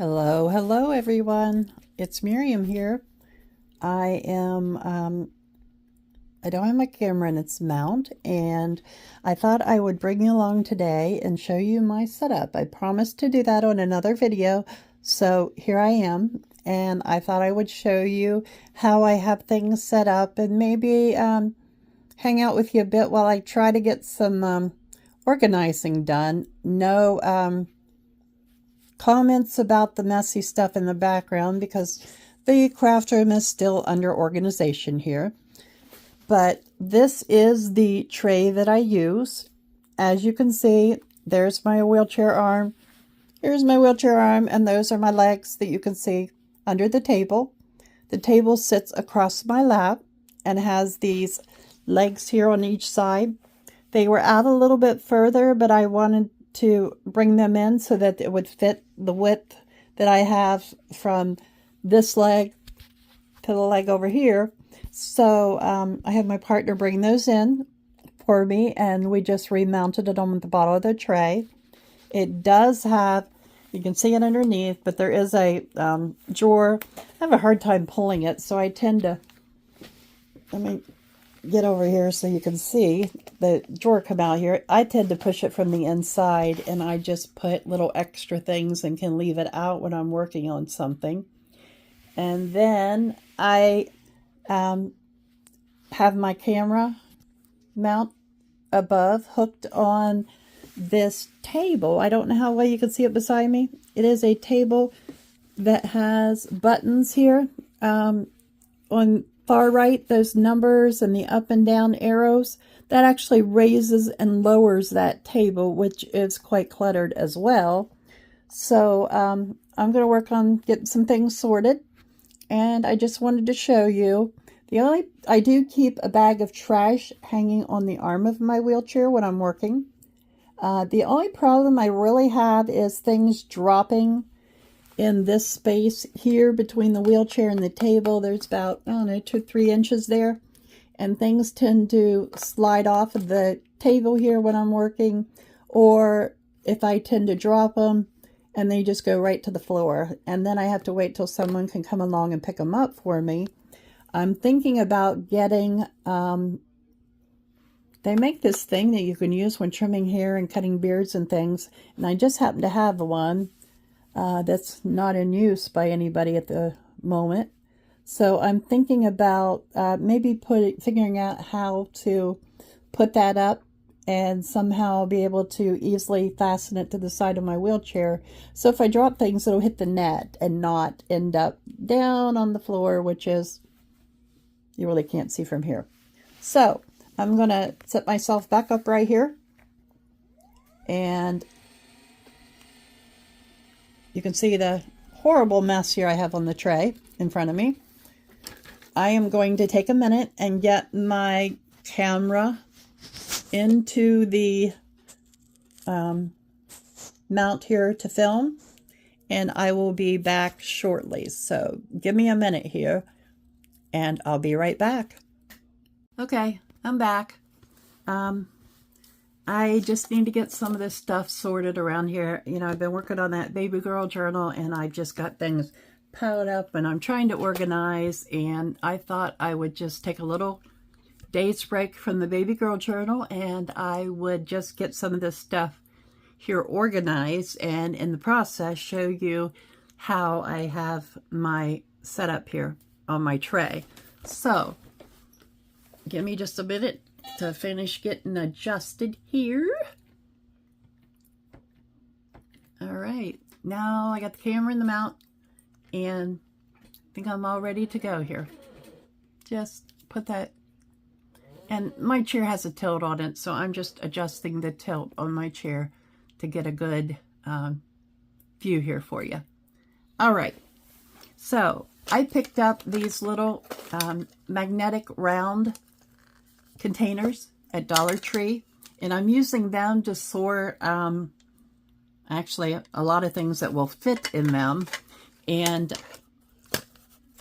Hello everyone. It's Miriam here. I don't have my camera in its mount, and I thought I would bring you along today and show you my setup. I promised to do that on another video, so here I am, and I thought I would show you how I have things set up and maybe hang out with you a bit while I try to get some organizing done. No comments about the messy stuff in the background because the craft room is still under organization here. But this is the tray that I use. As you can see, there's my wheelchair arm. Here's my wheelchair arm, and those are my legs that you can see under the table. The table sits across my lap and has these legs here on each side. They were out a little bit further, but I wanted to bring them in so that it would fit the width that I have from this leg to the leg over here. So I had my partner bring those in for me, and we just remounted it on the bottom of the tray. It does have, you can see it underneath, but there is a drawer. I have a hard time pulling it, so I tend to, let me get over here so you can see the drawer come out here. I tend to push it from the inside, and I just put little extra things and can leave it out when I'm working on something. And then I have my camera mount above hooked on this table. I don't know how well you can see it beside me. It is a table that has buttons here. On far right, those numbers and the up and down arrows, that actually raises and lowers that table, which is quite cluttered as well. So I'm going to work on getting some things sorted, and I just wanted to show you. I do keep a bag of trash hanging on the arm of my wheelchair when I'm working. The only problem I really have is things dropping in this space here between the wheelchair and the table. There's about, I don't know, 2 or 3 inches there. And things tend to slide off of the table here when I'm working. Or if I tend to drop them, and they just go right to the floor. And then I have to wait till someone can come along and pick them up for me. I'm thinking about getting, they make this thing that you can use when trimming hair and cutting beards and things. And I just happen to have one that's not in use by anybody at the moment. So I'm thinking about maybe figuring out how to put that up and somehow be able to easily fasten it to the side of my wheelchair. So if I drop things, it'll hit the net and not end up down on the floor, which is, you really can't see from here. So I'm going to set myself back up right here. And you can see the horrible mess here I have on the tray in front of me. I am going to take a minute and get my camera into the mount here to film, and I will be back shortly. So give me a minute here, and I'll be right back. Okay, I'm back. I just need to get some of this stuff sorted around here. You know, I've been working on that baby girl journal, and I've just got things piled up, and I'm trying to organize, and I thought I would just take a little day's break from the baby girl journal, and I would just get some of this stuff here organized, and in the process show you how I have my setup here on my tray. So give me just a minute to finish getting adjusted here. All right, now I got the camera in the mount, and I think I'm all ready to go here. Just put that. And my chair has a tilt on it, so I'm just adjusting the tilt on my chair to get a good view here for you. All right, so I picked up these little magnetic round containers at Dollar Tree, and I'm using them to store actually a lot of things that will fit in them. And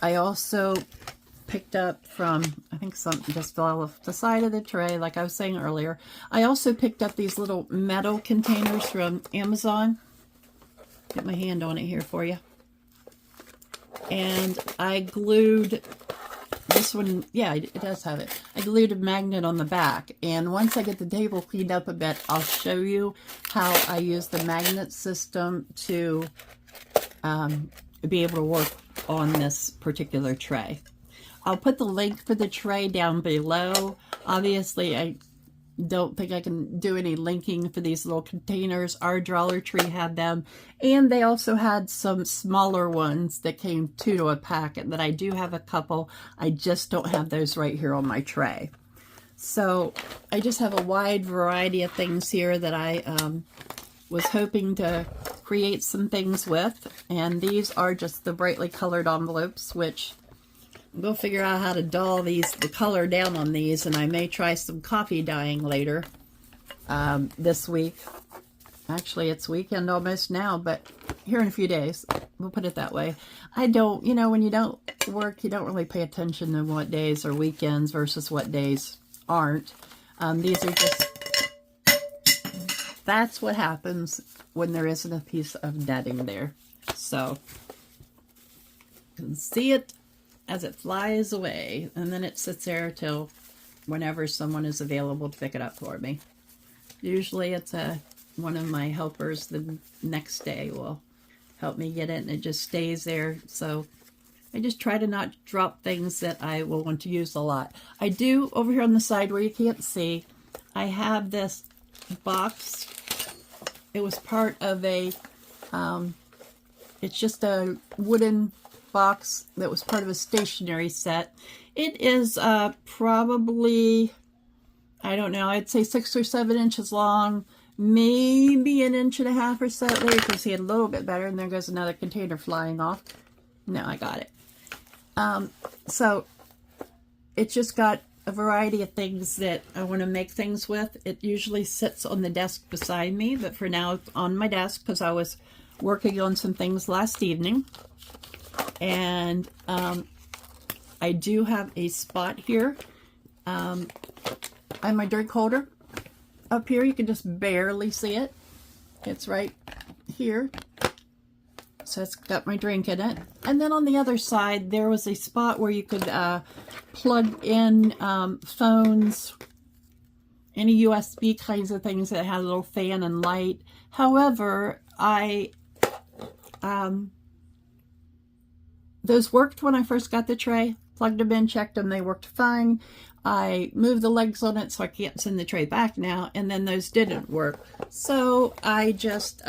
I also picked up from, I think something just fell off the side of the tray, like I was saying earlier. I also picked up these little metal containers from Amazon. Get my hand on it here for you. And I glued this one, yeah, it does have it. I glued a magnet on the back, and once I get the table cleaned up a bit, I'll show you how I use the magnet system to be able to work on this particular tray. I'll put the link for the tray down below. Obviously, I don't think I can do any linking for these little containers. Our Dollar Tree had them, and they also had some smaller ones that came two to a packet that I do have a couple. I just don't have those right here on my tray. So I just have a wide variety of things here that I was hoping to create some things with, and these are just the brightly colored envelopes, which we'll figure out how to dull the color down on these, and I may try some coffee dyeing later this week. Actually, it's weekend almost now, but here in a few days. We'll put it that way. I don't, you know, when you don't work, you don't really pay attention to what days are weekends versus what days aren't. These are just, that's what happens when there isn't a piece of netting there. So, you can see it as it flies away, and then it sits there till whenever someone is available to pick it up for me. Usually it's one of my helpers the next day will help me get it, and it just stays there. So I just try to not drop things that I will want to use a lot. I do, over here on the side where you can't see, I have this box. It was part of a, it's just a wooden box that was part of a stationery set. It is probably, I don't know, I'd say 6 or 7 inches long, maybe 1.5 inches or so. There you can see it a little bit better, and there goes another container flying off. No, I got it. So it's just got a variety of things that I want to make things with. It usually sits on the desk beside me, but for now it's on my desk because I was working on some things last evening. And I do have a spot here. I have my drink holder up here. You can just barely see it. It's right here. So it's got my drink in it. And then on the other side, there was a spot where you could plug in phones, any USB kinds of things that had a little fan and light. However, those worked when I first got the tray. Plugged them in, checked them, they worked fine. I moved the legs on it so I can't send the tray back now, and then those didn't work. So I just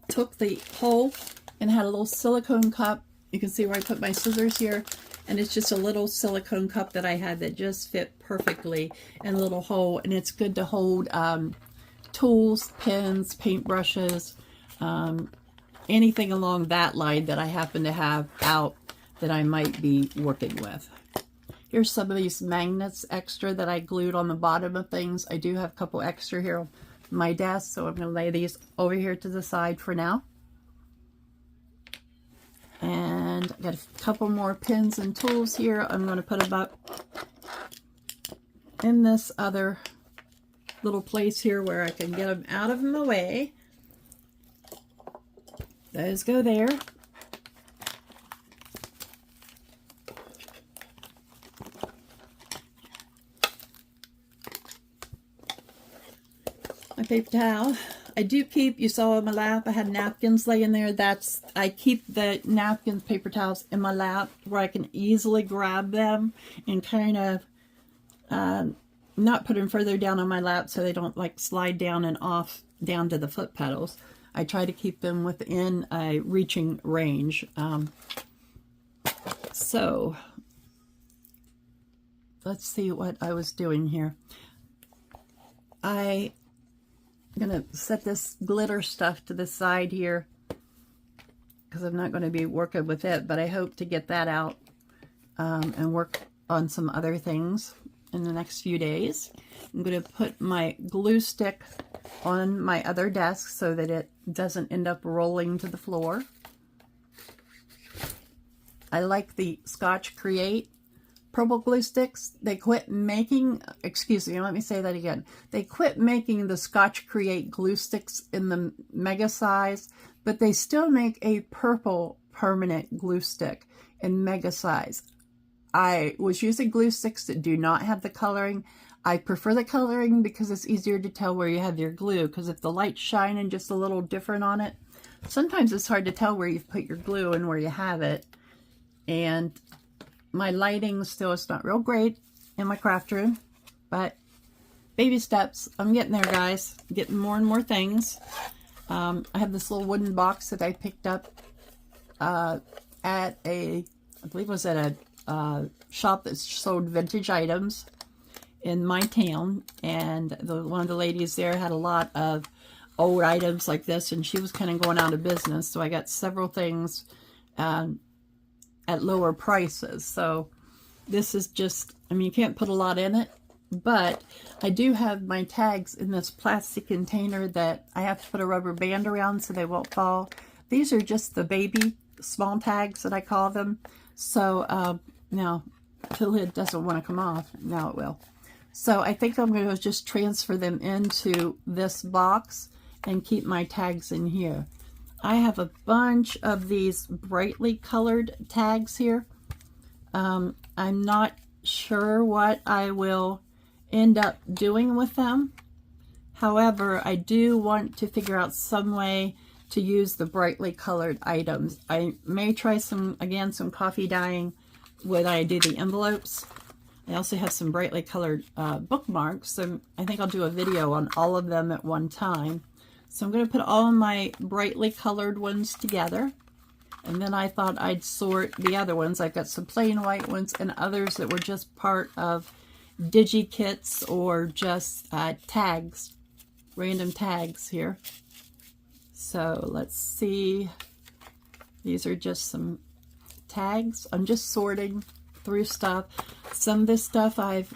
took the hole and had a little silicone cup. You can see where I put my scissors here, and it's just a little silicone cup that I had that just fit perfectly in a little hole, and it's good to hold tools, pens, paintbrushes, anything along that line that I happen to have out that I might be working with. Here's some of these magnets extra that I glued on the bottom of things. I do have a couple extra here on my desk, so I'm going to lay these over here to the side for now. And I got a couple more pins and tools here. I'm going to put them up in this other little place here where I can get them out of my way. Those go there. My paper towel. I do keep, you saw on my lap, I had napkins laying there. I keep the napkins, paper towels in my lap where I can easily grab them and kind of not put them further down on my lap so they don't like slide down and off down to the foot pedals. I try to keep them within a reaching range. So let's see what I was doing here. I'm going to set this glitter stuff to the side here because I'm not going to be working with it, but I hope to get that out and work on some other things in the next few days. I'm going to put my glue stick on my other desk so that it doesn't end up rolling to the floor. I like the Scotch Create purple glue sticks. They quit making, excuse me, let me say that again. They quit making the Scotch Create glue sticks in the mega size, but they still make a purple permanent glue stick in mega size. I was using glue sticks that do not have the coloring. I prefer the coloring because it's easier to tell where you have your glue, because if the light's shining just a little different on it, sometimes it's hard to tell where you've put your glue and where you have it. And my lighting still is not real great in my craft room, but baby steps. I'm getting there, guys. I'm getting more and more things. I have this little wooden box that I picked up at a, I believe it was at a shop that sold vintage items in my town, and one of the ladies there had a lot of old items like this, and she was kind of going out of business, so I got several things at lower prices. So this is just, I mean, you can't put a lot in it, but I do have my tags in this plastic container that I have to put a rubber band around so they won't fall. These are just the baby small tags that I call them. So now the lid doesn't want to come off. Now it will. So I think I'm going to just transfer them into this box and keep my tags in here. I have a bunch of these brightly colored tags here. I'm not sure what I will end up doing with them. However, I do want to figure out some way to use the brightly colored items. I may try some coffee dyeing when I do the envelopes. I also have some brightly colored bookmarks, so I think I'll do a video on all of them at one time. So I'm going to put all of my brightly colored ones together, and then I thought I'd sort the other ones. I've got some plain white ones and others that were just part of digi kits or just tags, random tags here. So let's see. These are just some tags. I'm just sorting through stuff. Some of this stuff I've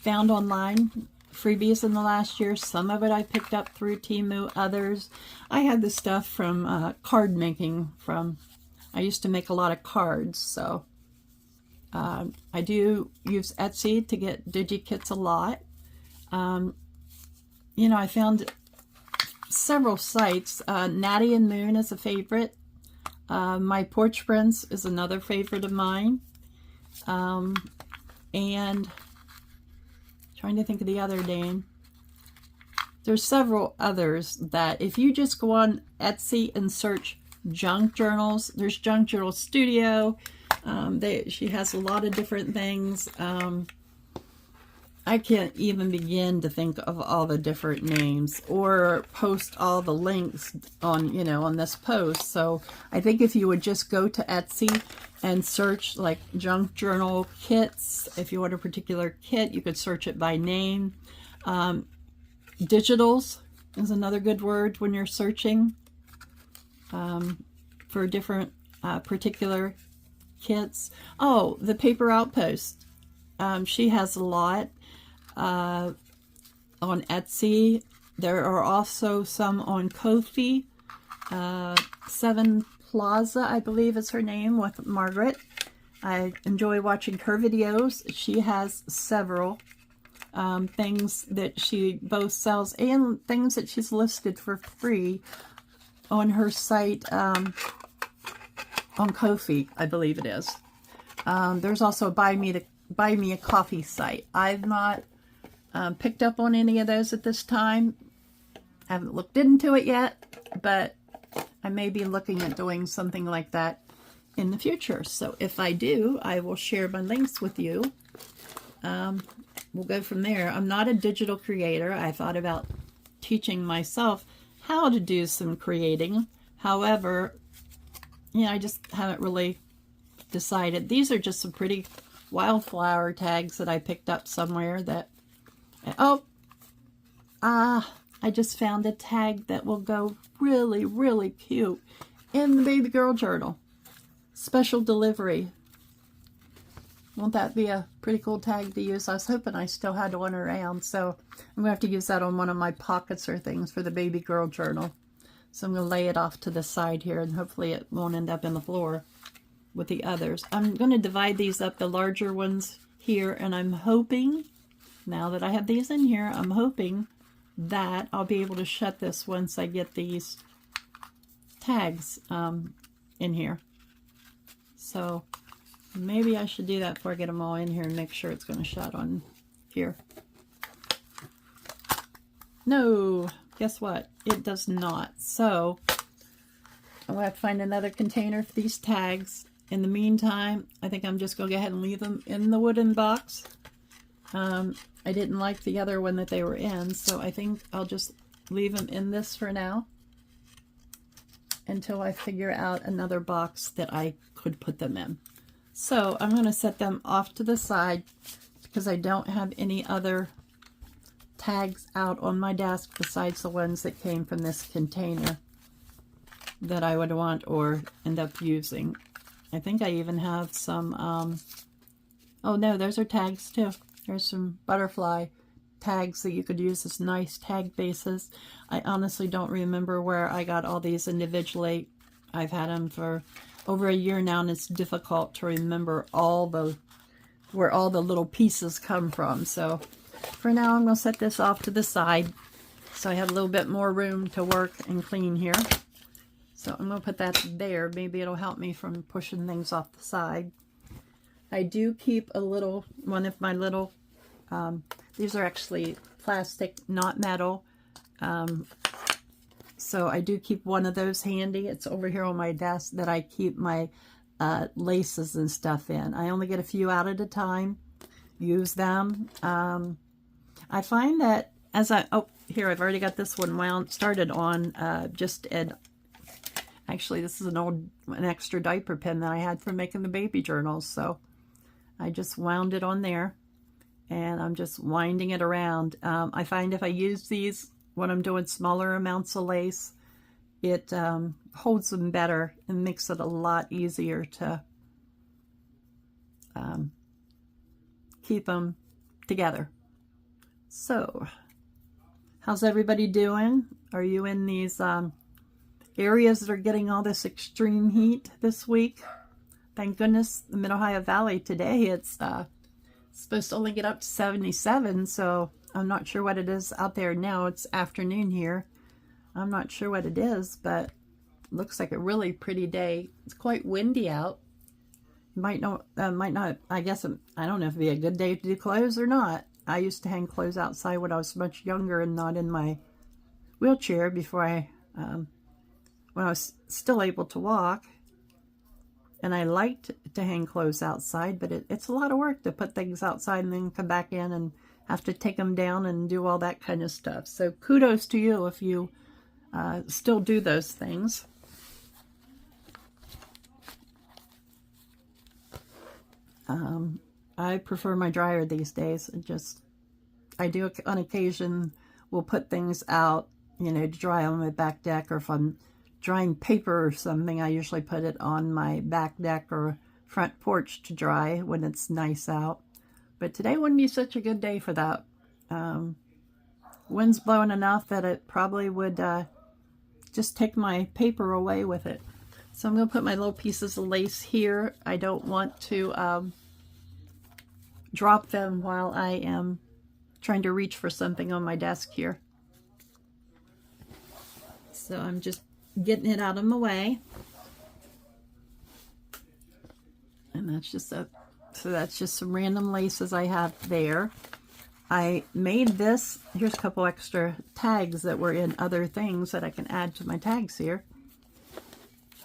found online, freebies in the last year. Some of it I picked up through Temu. Others, I had this stuff from card making. I used to make a lot of cards, so I do use Etsy to get digi-kits a lot. You know, I found several sites. Natty and Moon is a favorite. My Porch Prints is another favorite of mine. And trying to think of the other name. There's several others that if you just go on Etsy and search junk journals, there's Junk Journal Studio. She has a lot of different things. I can't even begin to think of all the different names or post all the links on, you know, on this post. So I think if you would just go to Etsy and search like junk journal kits, if you want a particular kit, you could search it by name. Digitals is another good word when you're searching for different particular kits. Oh, the Paper Outpost. She has a lot on Etsy. There are also some on Ko-fi. Seven Plaza, I believe is her name, with Margaret. I enjoy watching her videos. She has several things that she both sells and things that she's listed for free on her site on Ko-fi, I believe it is. There's also a Buy Me a Coffee site. I've not picked up on any of those at this time. I haven't looked into it yet, but I may be looking at doing something like that in the future. So if I do, I will share my links with you. We'll go from there. I'm not a digital creator. I thought about teaching myself how to do some creating. However, I just haven't really decided. These are just some pretty wildflower tags that I picked up somewhere that, I just found a tag that will go really, really cute in the baby girl journal. Special delivery. Won't that be a pretty cool tag to use? I was hoping I still had one around, so I'm going to have to use that on one of my pockets or things for the baby girl journal. So I'm going to lay it off to the side here, and hopefully it won't end up in the floor with the others. I'm going to divide these up, the larger ones here, and I'm hoping, now that I have these in here, I'm hoping that I'll be able to shut this once I get these tags in here. So maybe I should do that before I get them all in here and make sure it's going to shut on here. No, guess what? It does not. So I'm going to have to find another container for these tags. In the meantime, I think I'm just going to go ahead and leave them in the wooden box. I didn't like the other one that they were in, so I think I'll just leave them in this for now until I figure out another box that I could put them in. So I'm going to set them off to the side because I don't have any other tags out on my desk besides the ones that came from this container that I would want or end up using. I think I even have some, oh no, those are tags too. There's some butterfly tags that you could use as nice tag bases. I honestly don't remember where I got all these individually. I've had them for over a year now, and it's difficult to remember where all the little pieces come from. So for now, I'm going to set this off to the side so I have a little bit more room to work and clean here. So I'm going to put that there. Maybe it'll help me from pushing things off the side. I do keep one of my little, these are actually plastic, not metal. So I do keep one of those handy. It's over here on my desk that I keep my laces and stuff in. I only get a few out at a time, use them. I find that as here, I've already got this one started on actually this is an extra diaper pin that I had for making the baby journals. So I just wound it on there and I'm just winding it around. I find if I use these when I'm doing smaller amounts of lace, it holds them better and makes it a lot easier to keep them together. So, how's everybody doing? Are you in these areas that are getting all this extreme heat this week? Thank goodness the Mid-Ohio Valley today, it's supposed to only get up to 77, so I'm not sure what it is out there now. It's afternoon here. I'm not sure what it is, but it looks like a really pretty day. It's quite windy out. Might not, I guess, I don't know if it'd be a good day to do clothes or not. I used to hang clothes outside when I was much younger and not in my wheelchair before when I was still able to walk. And I liked to hang clothes outside, but it's a lot of work to put things outside and then come back in and have to take them down and do all that kind of stuff. So kudos to you if you still do those things. I prefer my dryer these days. I do on occasion will put things out, to dry on my back deck, or if I'm drying paper or something, I usually put it on my back deck or front porch to dry when it's nice out. But today wouldn't be such a good day for that. Wind's blowing enough that it probably would just take my paper away with it. So I'm going to put my little pieces of lace here. I don't want to drop them while I am trying to reach for something on my desk here. So I'm just getting it out of my way. And that's just some random laces I have there. I made this. Here's a couple extra tags that were in other things that I can add to my tags here.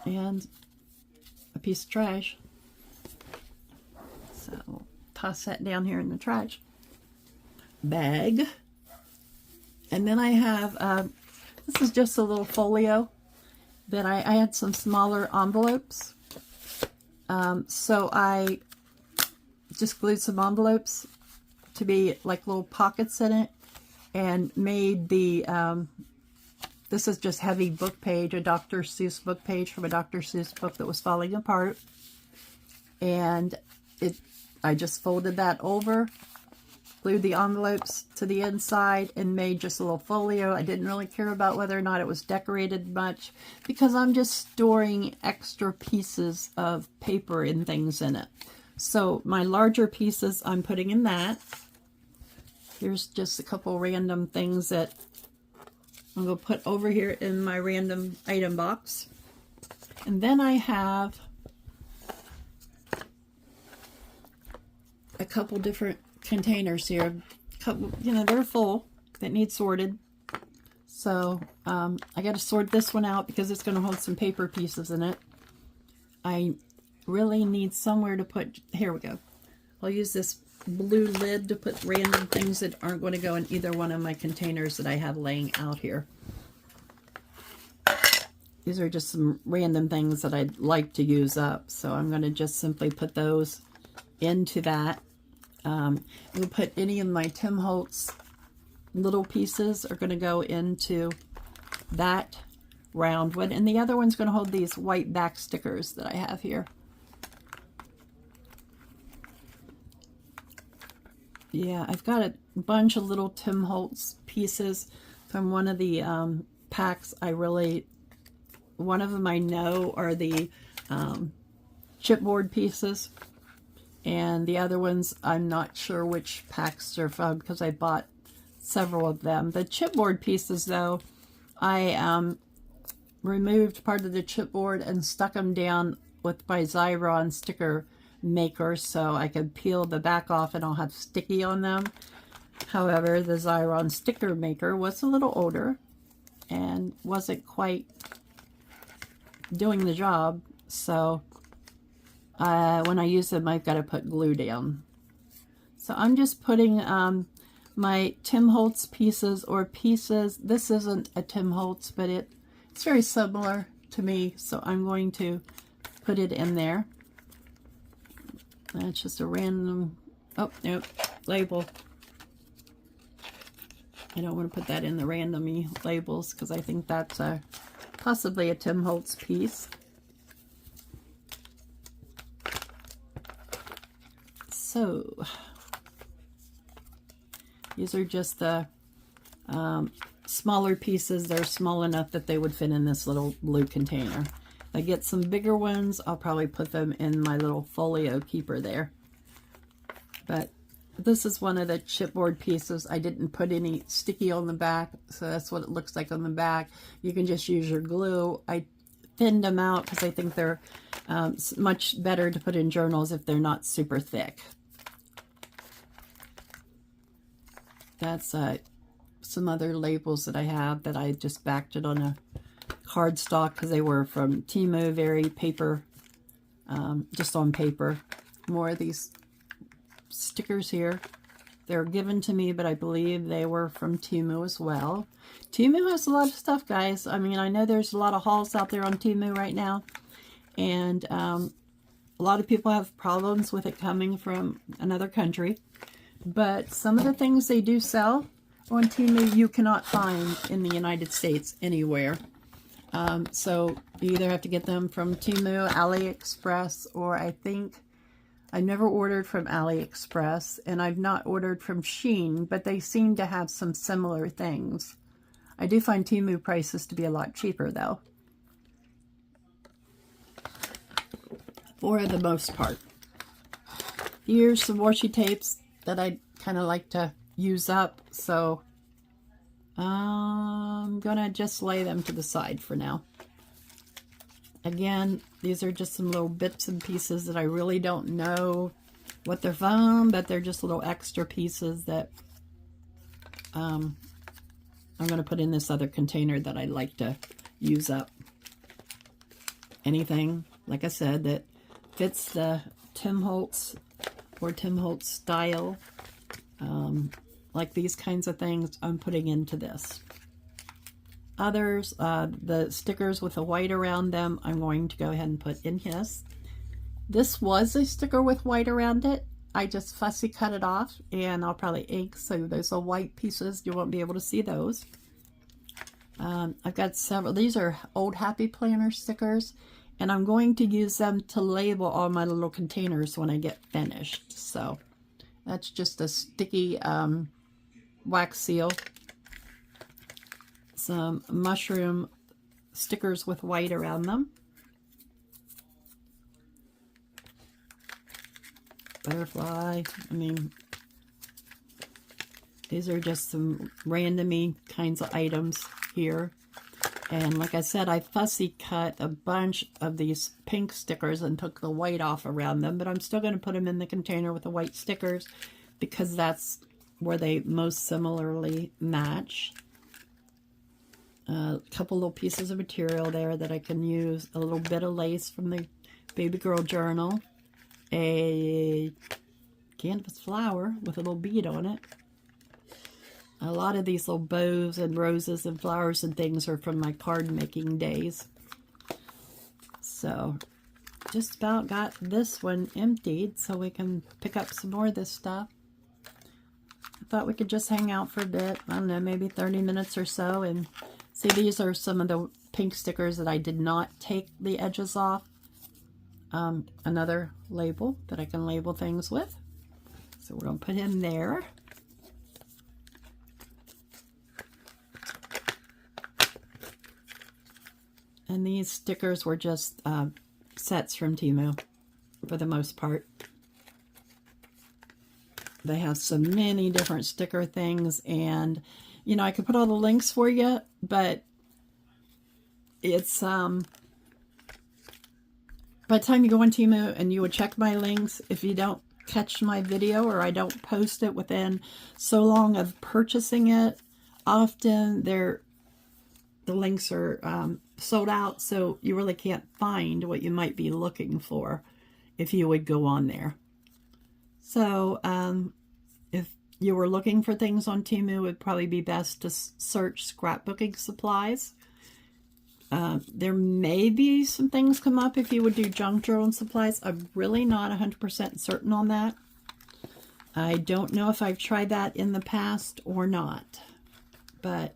And a piece of trash. So toss that down here in the trash bag. And then I have, this is just a little folio that I had some smaller envelopes. So I just glued some envelopes to be like little pockets in it and made the, this is just heavy book page, a Dr. Seuss book page from a Dr. Seuss book that was falling apart. And I just folded that over glued the envelopes to the inside and made just a little folio. I didn't really care about whether or not it was decorated much because I'm just storing extra pieces of paper and things in it. So my larger pieces I'm putting in that. Here's just a couple random things that I'm going to put over here in my random item box. And then I have a couple different containers here. They're full, that need sorted. So I got to sort this one out because it's going to hold some paper pieces in it. I really need somewhere to put, here we go. I'll use this blue lid to put random things that aren't going to go in either one of my containers that I have laying out here. These are just some random things that I'd like to use up. So I'm going to just simply put those into that. We'll put any of my Tim Holtz little pieces are going to go into that round one. And the other one's going to hold these white back stickers that I have here. Yeah, I've got a bunch of little Tim Holtz pieces from one of the packs. One of them I know are the chipboard pieces, and the other ones I'm not sure which packs they're from because I bought several of them. The chipboard pieces, though, I removed part of the chipboard and stuck them down with my Xyron sticker maker so I could peel the back off and I'll have sticky on them. However, the Xyron sticker maker was a little older and wasn't quite doing the job, so when I use them I've got to put glue down. So I'm just putting my Tim Holtz pieces, or pieces, this isn't a Tim Holtz but it's very similar to me, so I'm going to put it in there. That's just a random, oh nope, label. I don't want to put that in the random labels because I think that's possibly a Tim Holtz piece. So these are just the smaller pieces. They're small enough that they would fit in this little blue container. If I get some bigger ones, I'll probably put them in my little folio keeper there. But this is one of the chipboard pieces. I didn't put any sticky on the back, so that's what it looks like on the back. You can just use your glue. I thinned them out because I think they're much better to put in journals if they're not super thick. That's some other labels that I have that I just backed it on a cardstock because they were from Temu, very paper, just on paper. More of these stickers here. They're given to me, but I believe they were from Temu as well. Temu has a lot of stuff, guys. I mean, I know there's a lot of hauls out there on Temu right now, and a lot of people have problems with it coming from another country. But some of the things they do sell on Temu you cannot find in the United States anywhere. So you either have to get them from Temu, AliExpress, or I think I never ordered from AliExpress, and I've not ordered from Shein, but they seem to have some similar things. I do find Temu prices to be a lot cheaper, though, for the most part. Here's some washi tapes that I kind of like to use up, so I'm gonna just lay them to the side for now. Again, these are just some little bits and pieces that I really don't know what they're from, but they're just little extra pieces that I'm going to put in this other container that I'd like to use up. Anything, like I said, that fits the Tim Holtz or Tim Holtz style, like these kinds of things, I'm putting into this. Others, the stickers with the white around them, I'm going to go ahead and put in his. This was a sticker with white around it. I just fussy cut it off, and I'll probably ink, so those are white pieces. You won't be able to see those. I've got several. These are old Happy Planner stickers, and I'm going to use them to label all my little containers when I get finished. So That's just a sticky wax seal. Some mushroom stickers with white around them. Butterfly. I mean, these are just some randomy kinds of items here. And like I said, I fussy cut a bunch of these pink stickers and took the white off around them, but I'm still going to put them in the container with the white stickers because that's where they most similarly match. A couple little pieces of material there that I can use. A little bit of lace from the baby girl journal. A canvas flower with a little bead on it. A lot of these little bows and roses and flowers and things are from my card making days. So just about got this one emptied so we can pick up some more of this stuff. I thought we could just hang out for a bit. I don't know, maybe 30 minutes or so. And see, these are some of the pink stickers that I did not take the edges off. Another label that I can label things with. So we're going to put him there. And these stickers were just sets from Temu for the most part. They have so many different sticker things, and you know, I could put all the links for you, but it's by the time you go on Temu and you would check my links, if you don't catch my video or I don't post it within so long of purchasing it, often the links are sold out, so you really can't find what you might be looking for if you would go on there. So if you were looking for things on Temu, it would probably be best to search scrapbooking supplies. There may be some things come up if you would do junk journal supplies. I'm really not 100% certain on that. I don't know if I've tried that in the past or not, but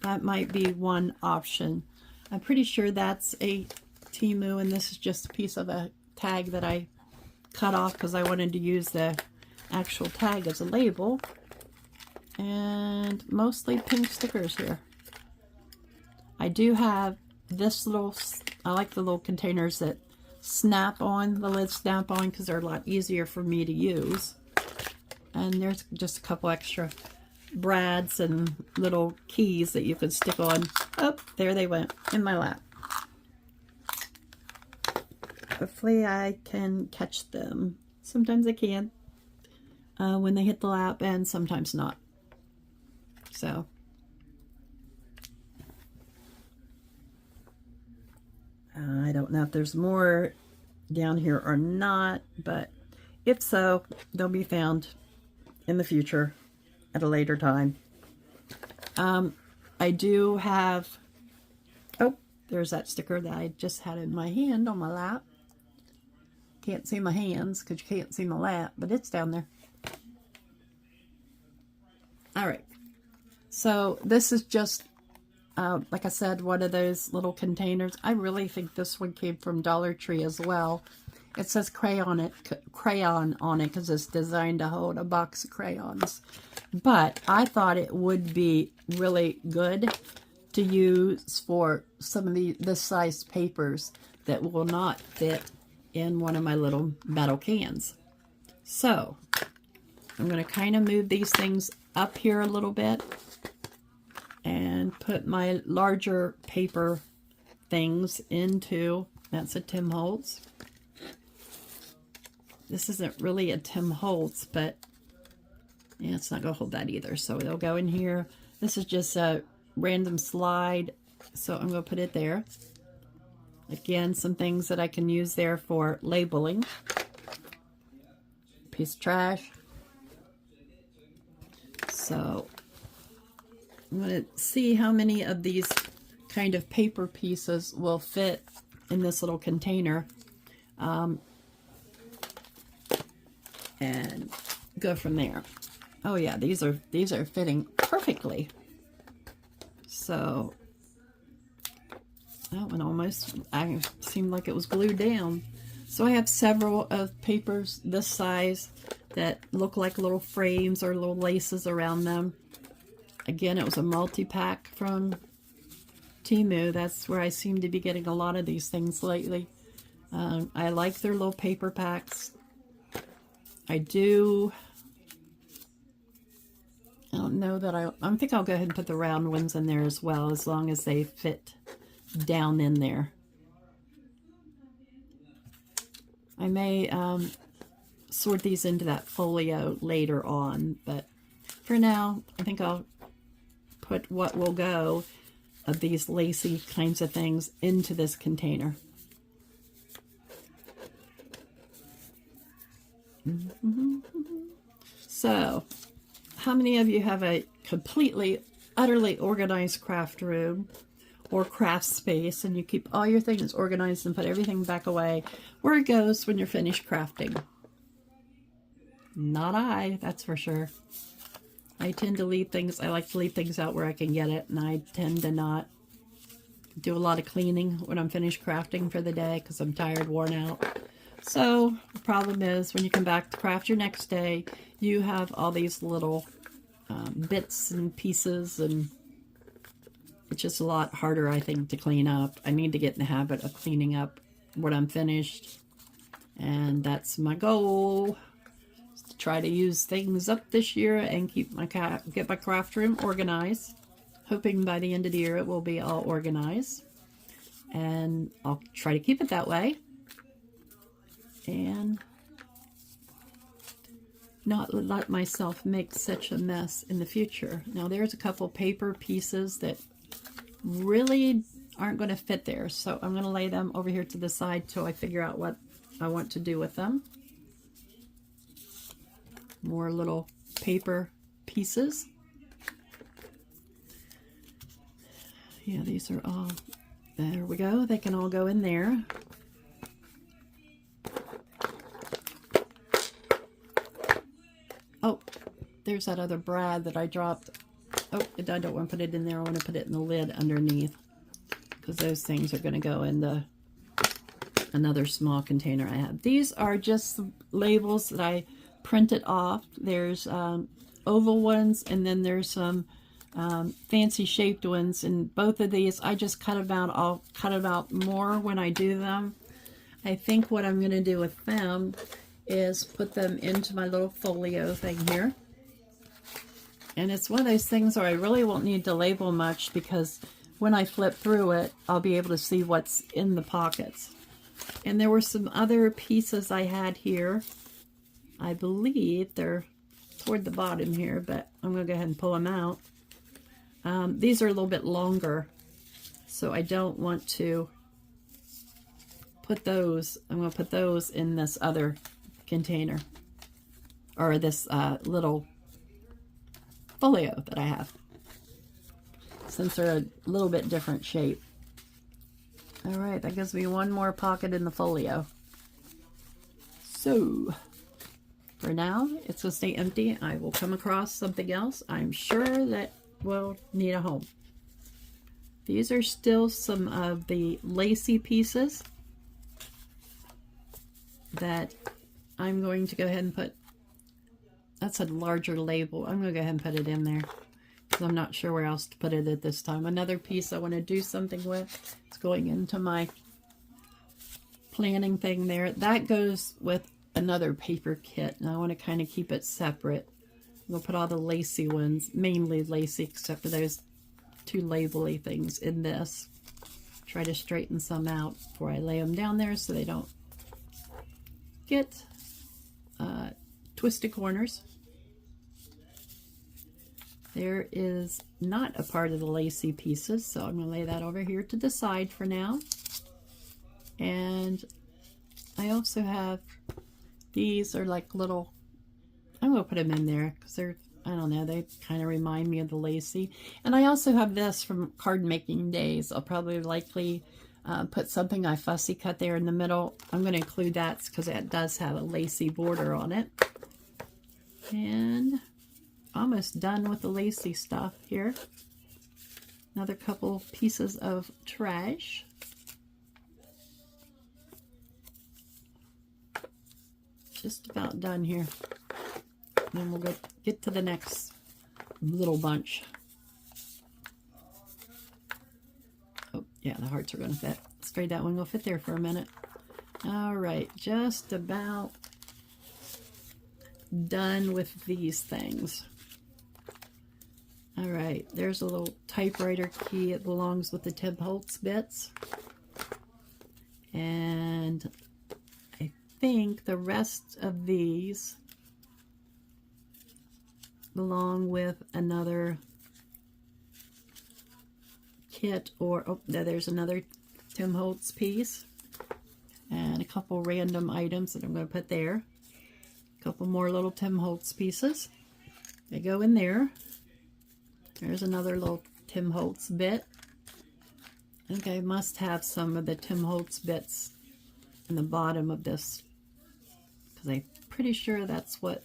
that might be one option. I'm pretty sure that's a Temu, and this is just a piece of a tag that I cut off because I wanted to use the actual tag as a label. And mostly pink stickers here. I do have this little, I like the little containers that snap on, the lids snap on because they're a lot easier for me to use. And there's just a couple extra brads and little keys that you can stick on. Oh, there they went in my lap. Hopefully I can catch them. Sometimes I can when they hit the lap, and sometimes not. So I don't know if there's more down here or not, but if so, they'll be found in the future at a later time. I do have, oh, there's that sticker that I just had in my hand on my lap. Can't see my hands because you can't see my lap, but it's down there. All right. So this is just, like I said, one of those little containers. I really think this one came from Dollar Tree as well. It says crayon on it because it's designed to hold a box of crayons. But I thought it would be really good to use for some of this size papers that will not fit in one of my little metal cans. So I'm going to kind of move these things up here a little bit and put my larger paper things into, that's a Tim Holtz. This isn't really a Tim Holtz, but yeah, it's not going to hold that either. So they'll go in here. This is just a random slide, so I'm going to put it there. Again, some things that I can use there for labeling. Piece of trash. So I'm going to see how many of these kind of paper pieces will fit in this little container. And go from there. Oh yeah, these are fitting perfectly. So that one almost, I seemed like it was glued down. So I have several of papers this size that look like little frames or little laces around them. Again, it was a multi-pack from Temu. That's where I seem to be getting a lot of these things lately. I like their little paper packs. I don't know that I think I'll go ahead and put the round ones in there as well, as long as they fit down in there. I may sort these into that folio later on, but for now, I think I'll put what will go of these lacy kinds of things into this container. So, how many of you have a completely, utterly organized craft room or craft space, and you keep all your things organized and put everything back away where it goes when you're finished crafting? Not I, that's for sure. I tend to leave things, I like to leave things out where I can get it, and I tend to not do a lot of cleaning when I'm finished crafting for the day because I'm tired, worn out. So the problem is when you come back to craft your next day, you have all these little bits and pieces, and it's just a lot harder, I think, to clean up. I need to get in the habit of cleaning up when I'm finished, and that's my goal, to try to use things up this year and get my craft room organized. Hoping by the end of the year it will be all organized, and I'll try to keep it that way and not let myself make such a mess in the future. Now there's a couple paper pieces that really aren't going to fit there, so I'm going to lay them over here to the side till I figure out what I want to do with them. More little paper pieces. Yeah, these are all, there we go, they can all go in there. Oh, there's that other brad that I dropped. Oh, I don't want to put it in there. I want to put it in the lid underneath, because those things are going to go in the another small container I have. These are just the labels that I printed off. There's oval ones, and then there's some fancy shaped ones, and both of these I just cut them out. I'll cut them out more when I do them. I think what I'm going to do with them is put them into my little folio thing here. And it's one of those things where I really won't need to label much, because when I flip through it, I'll be able to see what's in the pockets. And there were some other pieces I had here. I believe they're toward the bottom here, but I'm going to go ahead and pull them out. These are a little bit longer, so I don't want to put those. I'm going to put those in this other container, or this little folio that I have, since they're a little bit different shape. All right, that gives me one more pocket in the folio. So for now, it's going to stay empty. I will come across something else I'm sure that will need a home. These are still some of the lacy pieces that I'm going to go ahead and put. That's a larger label. I'm going to go ahead and put it in there, because I'm not sure where else to put it at this time. Another piece I want to do something with. It's going into my planning thing there. That goes with another paper kit, and I want to kind of keep it separate. We'll put all the lacy ones, mainly lacy, except for those two label-y things in this. Try to straighten some out before I lay them down there so they don't get twisted corners. There is not a part of the lacy pieces, so I'm going to lay that over here to the side for now. And I also have, these are like little, I'm going to put them in there because they're, I don't know, they kind of remind me of the lacy. And I also have this from card making days. I'll probably likely put something I fussy cut there in the middle. I'm going to include that because it does have a lacy border on it. And almost done with the lacy stuff here. Another couple pieces of trash. Just about done here. Then we'll go get to the next little bunch. Oh, yeah, the hearts are going to fit. Straight that one will fit there for a minute. All right, just about done with these things. All right, there's a little typewriter key. It belongs with the Tim Holtz bits. And I think the rest of these belong with another kit, or oh, there's another Tim Holtz piece and a couple random items that I'm going to put there. A couple more little Tim Holtz pieces. They go in there. There's another little Tim Holtz bit. I think I must have some of the Tim Holtz bits in the bottom of this, because I'm pretty sure that's what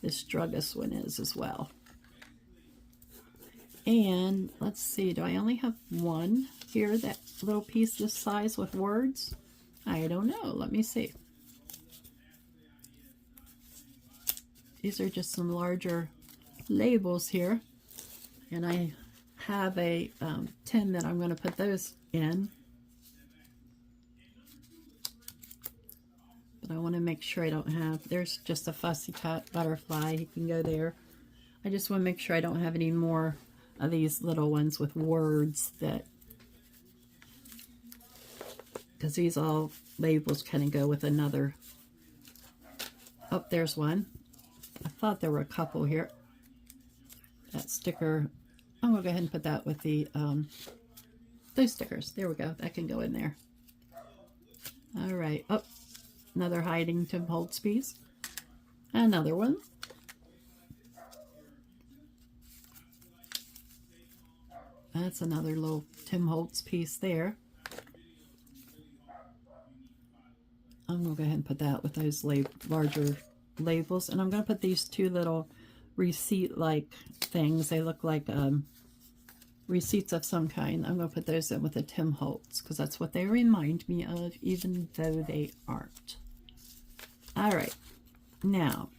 this druggist one is as well. And let's see, do I only have one here, that little piece this size with words? I don't know. Let me see. These are just some larger labels here. And I have a tin that I'm going to put those in. But I want to make sure I don't have, there's just a fussy cut butterfly. He can go there. I just want to make sure I don't have any more of these little ones with words, that, because these all labels kind of go with another. Oh, there's one. I thought there were a couple here. That sticker, I'm gonna go ahead and put that with the those stickers. There we go. That can go in there. All right. Oh, another hiding Tim Holtz piece. Another one. That's another little Tim Holtz piece there. I'm going to go ahead and put that with those larger labels. And I'm going to put these two little receipt-like things. They look like receipts of some kind. I'm going to put those in with the Tim Holtz, because that's what they remind me of, even though they aren't. All right. Now,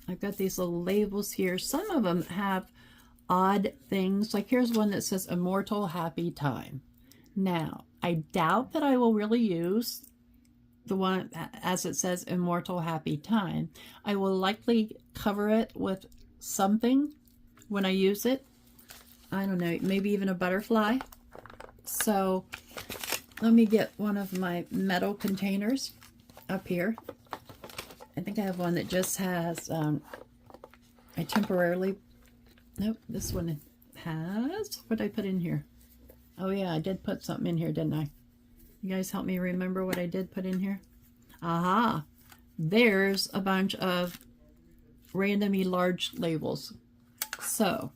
I've got these little labels here. Some of them have odd things. Like here's one that says Immortal Happy Time. Now, I doubt that I will really use the one as it says Immortal Happy Time. I will likely cover it with something when I use it. I don't know, maybe even a butterfly. So let me get one of my metal containers up here. I think I have one that just has, I temporarily, nope, this one has, what did I put in here? Oh yeah, I did put something in here, didn't I? You guys help me remember what I did put in here? Aha! There's a bunch of randomly large labels. So,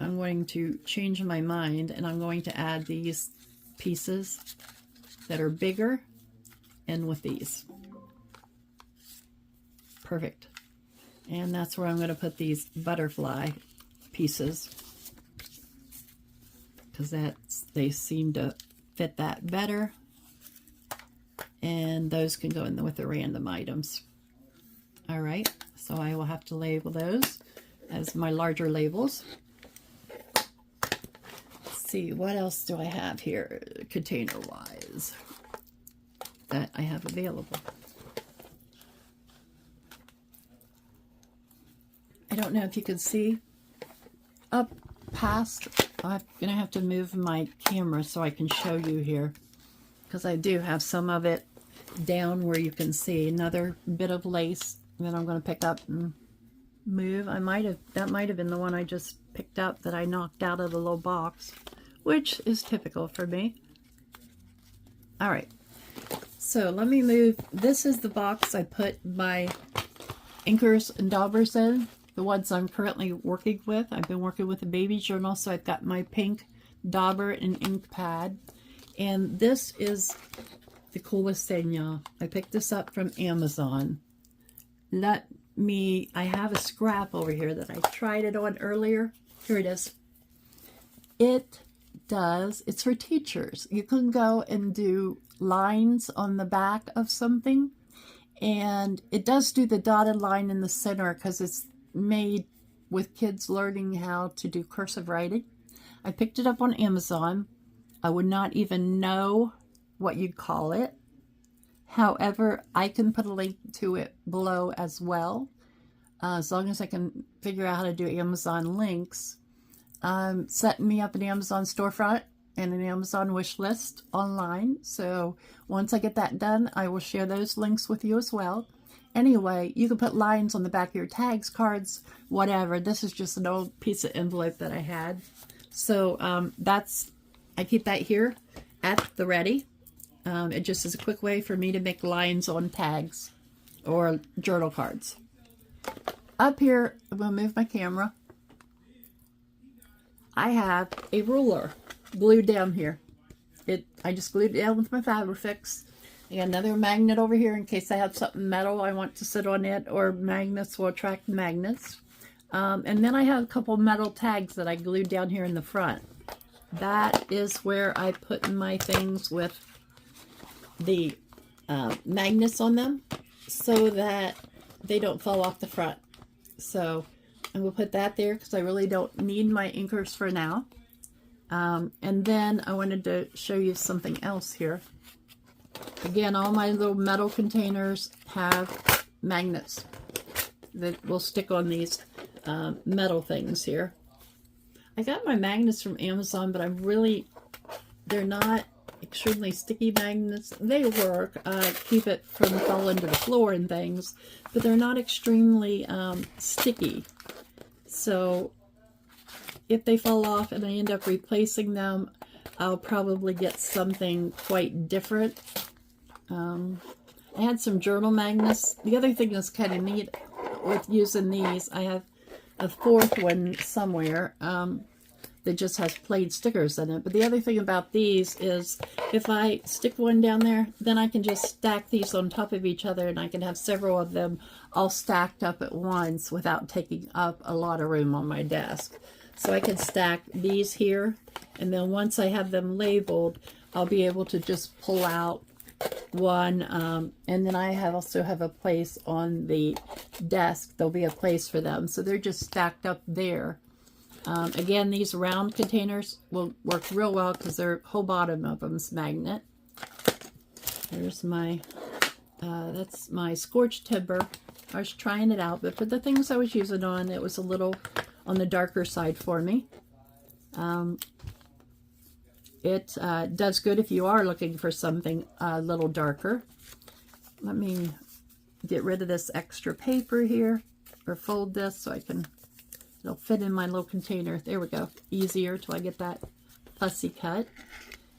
I'm going to change my mind, and I'm going to add these pieces that are bigger in with these. Perfect. And that's where I'm going to put these butterfly pieces, because they seem to fit that better, and those can go in with the random items. All right, so I will have to label those as my larger labels. Let's see, what else do I have here container wise that I have available? I don't know if you can see up past. I'm gonna have to move my camera so I can show you here, because I do have some of it down where you can see. Another bit of lace that I'm going to pick up and move. That might have been the one I just picked up that I knocked out of the little box, which is typical for me. All right, so let me move. This is the box I put my inkers and daubers in, the ones I'm currently working with. I've been working with a baby journal, so I've got my pink dauber and ink pad. And this is the coolest thing, y'all. I picked this up from Amazon. I have a scrap over here that I tried it on earlier. Here it is. It's for teachers. You can go and do lines on the back of something, And it does do the dotted line in the center because it's made with kids learning how to do cursive writing. I picked it up on Amazon. I would not even know what you'd call it. However, I can put a link to it below as well, as long as I can figure out how to do Amazon links. Setting me up an Amazon storefront and an Amazon wish list online. So once I get that done, I will share those links with you as well. Anyway, you can put lines on the back of your tags, cards, whatever. This is just an old piece of envelope that I had. So I keep that here at the ready. It just is a quick way for me to make lines on tags or journal cards. Up here, I'm going to move my camera. I have a ruler glued down here. I just glued it down with my Fabrifix. I got another magnet over here in case I have something metal I want to sit on it, or magnets will attract magnets. And then I have a couple metal tags that I glued down here in the front. That is where I put my things with the magnets on them so that they don't fall off the front. So I'm going to put that there because I really don't need my inkers for now. And then I wanted to show you something else here. Again, all my little metal containers have magnets that will stick on these metal things here. I got my magnets from Amazon, but they're not extremely sticky magnets. They work, keep it from falling to the floor and things, but they're not extremely sticky. So if they fall off and I end up replacing them, I'll probably get something quite different. I had some journal magnets. The other thing that's kind of neat with using these, I have a fourth one somewhere that just has plain stickers in it. But the other thing about these is if I stick one down there, then I can just stack these on top of each other, and I can have several of them all stacked up at once without taking up a lot of room on my desk. So I can stack these here, and then once I have them labeled, I'll be able to just pull out one, and then I also have a place on the desk. There'll be a place for them, so they're just stacked up there. Again, these round containers will work real well because their whole bottom of them is magnet. There's my that's my scorched timber. I was trying it out, but for the things I was using on, it was a little on the darker side for me. It does good if you are looking for something a little darker. Let me get rid of this extra paper here, or fold this so it'll fit in my little container. There we go. Easier till I get that fussy cut.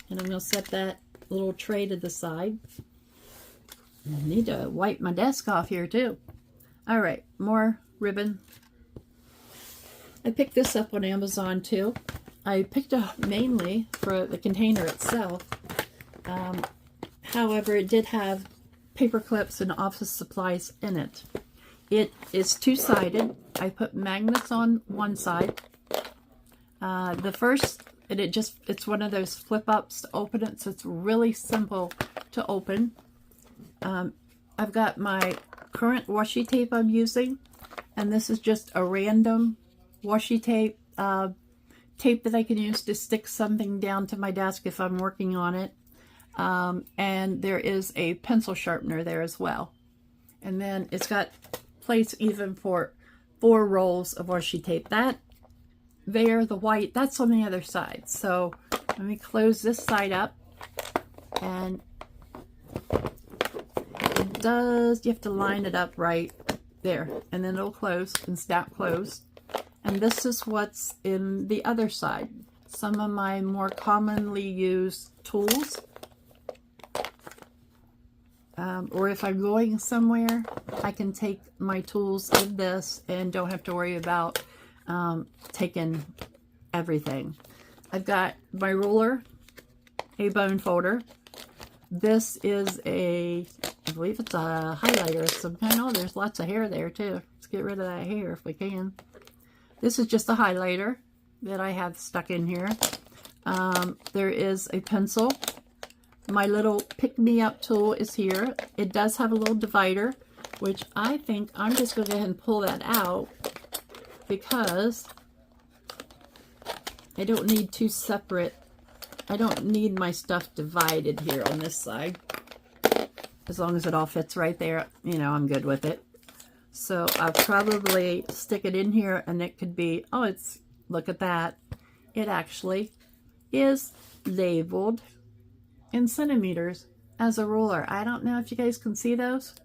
And I'm going to set that little tray to the side. I need to wipe my desk off here too. All right, more ribbon. I picked this up on Amazon too. I picked up mainly for the container itself. However, it did have paper clips and office supplies in it. It is two-sided. I put magnets on one side. The first, it's one of those flip-ups to open it, so it's really simple to open. I've got my current washi tape I'm using, and this is just a random washi tape, tape that I can use to stick something down to my desk if I'm working on it. And there is a pencil sharpener there as well. And then it's got place even for 4 rolls of washi tape. That there, the white, that's on the other side. So let me close this side up, and you have to line it up right there, and then it'll close and snap closed. And this is what's in the other side. Some of my more commonly used tools. Or if I'm going somewhere, I can take my tools in this and don't have to worry about taking everything. I've got my ruler, a bone folder. This is I believe it's a highlighter of some kind. Oh, there's lots of hair there too. Let's get rid of that hair if we can. This is just a highlighter that I have stuck in here. There is a pencil. my little pick-me-up tool is here. It does have a little divider, which I think I'm just going to go ahead and pull that out because I don't need two separate, I don't need my stuff divided here on this side. As long as it all fits right there, you know, I'm good with it. So I'll probably stick it in here, and it could be, oh, it's, look at that. It actually is labeled in centimeters as a ruler. I don't know if you guys can see those.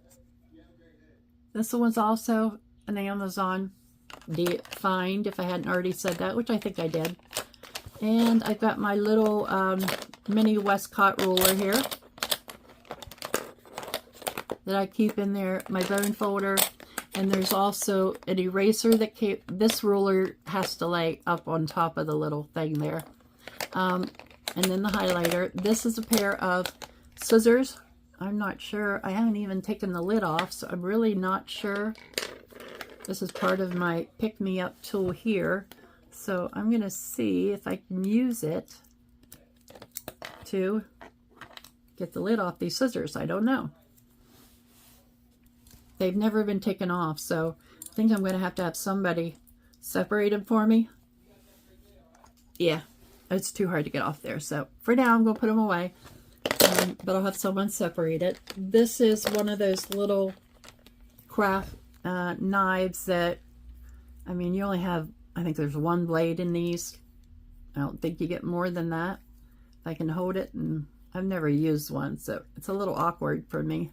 This one's also an Amazon find, if I hadn't already said that, which I think I did. And I've got my little mini Westcott ruler here that I keep in there, my bone folder. And there's also an eraser that this ruler has to lay up on top of the little thing there. And then the highlighter. This is a pair of scissors. I'm not sure. I haven't even taken the lid off, so I'm really not sure. This is part of my pick-me-up tool here. So I'm going to see if I can use it to get the lid off these scissors. I don't know. They've never been taken off, so I think I'm going to have somebody separate them for me. Yeah, it's too hard to get off there. So for now, I'm going to put them away, but I'll have someone separate it. This is one of those little craft knives that, I mean, you only have, I think there's one blade in these. I don't think you get more than that. If I can hold it, and I've never used one, so it's a little awkward for me.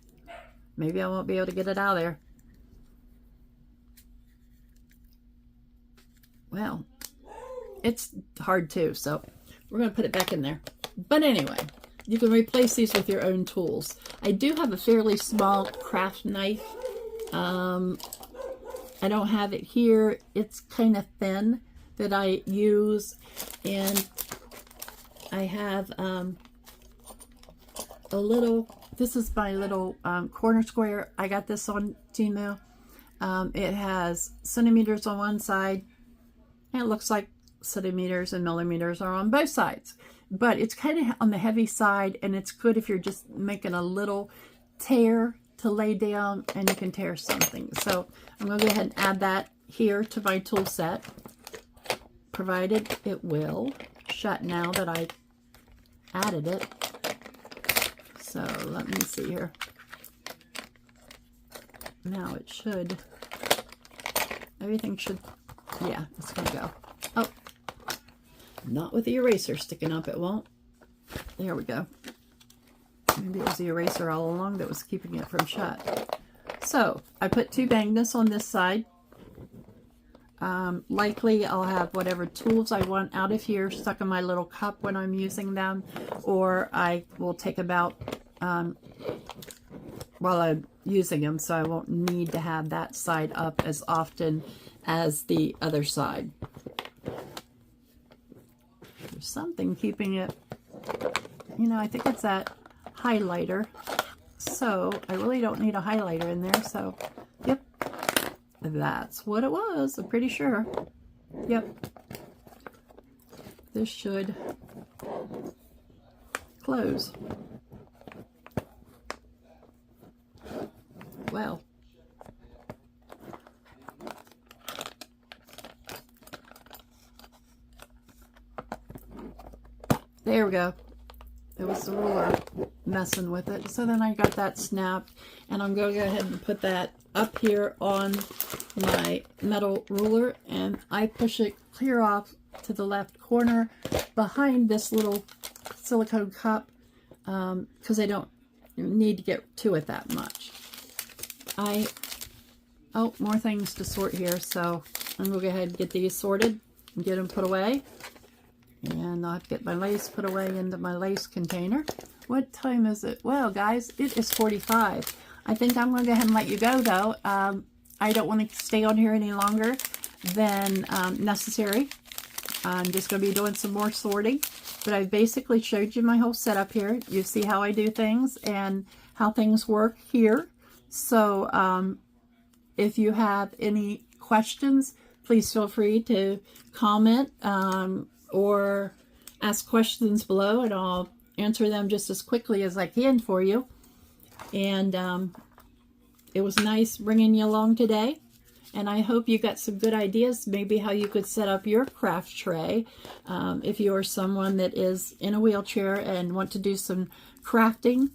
Maybe I won't be able to get it out of there. Well, it's hard too, so we're going to put it back in there. But anyway, you can replace these with your own tools. I do have a fairly small craft knife. I don't have it here. It's kind of thin that I use, and I have a little, this is my little corner square. I got this on Temu. It has centimeters on one side, and it looks like centimeters and millimeters are on both sides. But it's kind of on the heavy side, and it's good if you're just making a little tear to lay down, and you can tear something. So I'm going to go ahead and add that here to my tool set, provided it will shut now that I added it. So let me see here. Now it should, everything should, yeah, it's going to go. Oh, not with the eraser sticking up, it won't. There we go. Maybe it was the eraser all along that was keeping it from shut. So I put two magnets on this side. Likely I'll have whatever tools I want out of here stuck in my little cup when I'm using them, or I will take them out while I'm using them, so I won't need to have that side up as often as the other side. There's something keeping it, you know, I think it's that highlighter. So I really don't need a highlighter in there, so yep, that's what it was. I'm pretty sure. Yep, this should close. Well, there we go. It was the ruler messing with it. So then I got that snapped, and I'm going to go ahead and put that up here on my metal ruler, and I push it clear off to the left corner behind this little silicone cup, because I don't need to get to it that much. Oh, more things to sort here, so I'm going to go ahead and get these sorted and get them put away. And I'll have to get my lace put away into my lace container. What time is it? Well, guys, it is 45. I think I'm going to go ahead and let you go, though. I don't want to stay on here any longer than necessary. I'm just going to be doing some more sorting. But I've basically showed you my whole setup here. You see how I do things and how things work here. So if you have any questions, please feel free to comment or ask questions below, and I'll answer them just as quickly as I can for you. And it was nice bringing you along today. And I hope you got some good ideas, maybe how you could set up your craft tray. If you are someone that is in a wheelchair and want to do some crafting,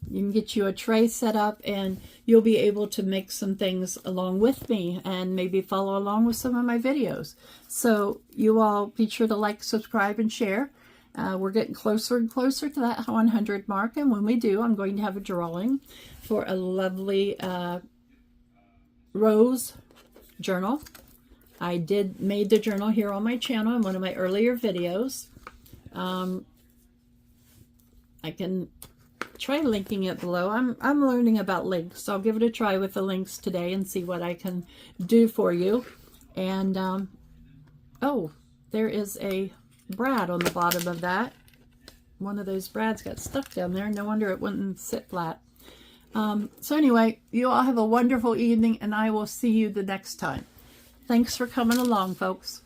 you can get you a tray set up and you'll be able to make some things along with me and maybe follow along with some of my videos. So you all be sure to like, subscribe, and share. We're getting closer and closer to that 100 mark, and when we do, I'm going to have a drawing for a lovely rose journal. I made the journal here on my channel in one of my earlier videos. I can try linking it below. I'm learning about links, so I'll give it a try with the links today and see what I can do for you. And oh, there is a brad on the bottom of that. One of those brads got stuck down there. No wonder it wouldn't sit flat. So anyway, you all have a wonderful evening, and I will see you the next time. Thanks for coming along, folks.